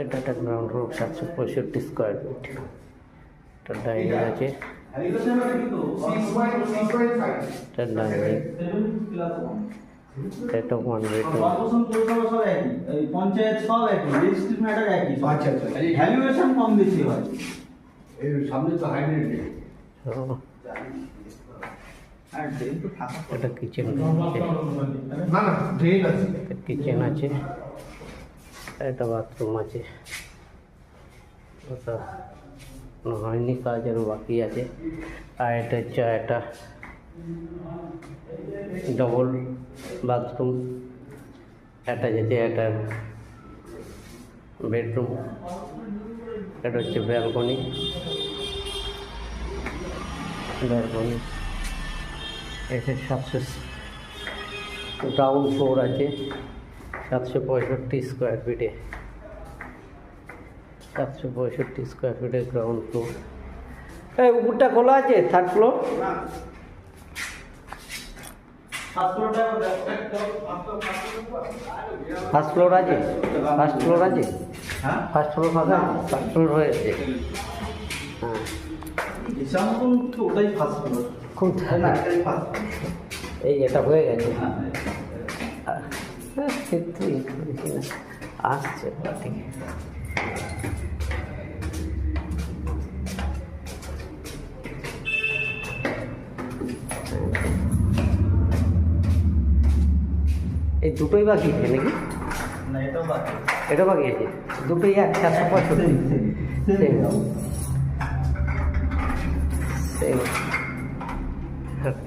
এটা একটা ground floor 765 square feet. একটা ডাইনিং আছে, একটা ডাইনিং, এটা 1 বেডরুম। পঞ্চায়েত সব একই, রেজিস্ট্রি ম্যাটার একই। আচ্ছা আচ্ছা, ভ্যালুয়েশন কম বেশি হয়। এর সামনে তো হাইব্রিড। এটা কিচেন আছে, না না ড্রেন আছে, কিচেন আছে, একটা বাথরুম আছে। ওটা হয়নি, কাজ আরও বাকি আছে। আর এটা হচ্ছে একটা ডবল বাথরুম, একটা যেতে একটা বেডরুম। এটা হচ্ছে ব্যালকনি, এটা 700 গ্রাউন্ড ফ্লোর আছে, 765 স্কোয়ার ফিটে, 765 স্কোয়ার ফিটে গ্রাউন্ড ফ্লোর। এই উপরটা খোলা আছে, থার্ড ফ্লোর। ফার্স্ট ফ্লোর আছে, ফার্স্ট ফ্লোর আছে, ফার্স্ট ফ্লোর ফাঁকা, ফার্স্ট ফ্লোর হয়েছে। হ্যাঁ, ওটাই ফার্স্ট ফ্লোর। খুব এই এটা হয়ে গেছে, আসছে ঠিক। এই দুটোই বাকি আছে নাকি? না, এটাও বাকি। এটা বাকি আছে, দুটোই 765 সেম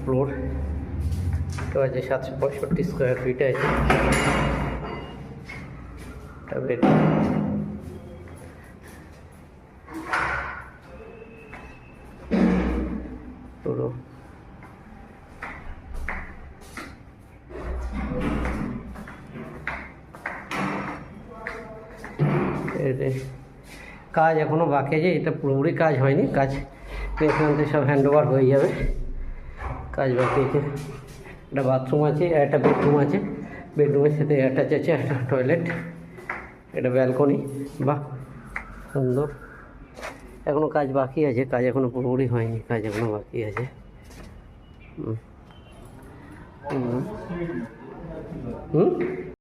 ফ্লোর। তো আছে 765 স্কোয়ার ফিট আছে। পুরো কাজ এখনো বাকি আছে, এটা পুরোপুরি কাজ হয়নি, কাজ এখান থেকে সব হ্যান্ড ওভার হয়ে যাবে। কাজ বাকি আছে। একটা বাথরুম আছে, একটা বেডরুম আছে, বেডরুমের সাথে অ্যাটাচ আছে একটা টয়লেট, এটা ব্যালকনি। বাহ, সুন্দর। এখনও কাজ বাকি আছে, কাজ এখনও পুরোপুরি হয়নি, কাজ এখনও বাকি আছে। হুম।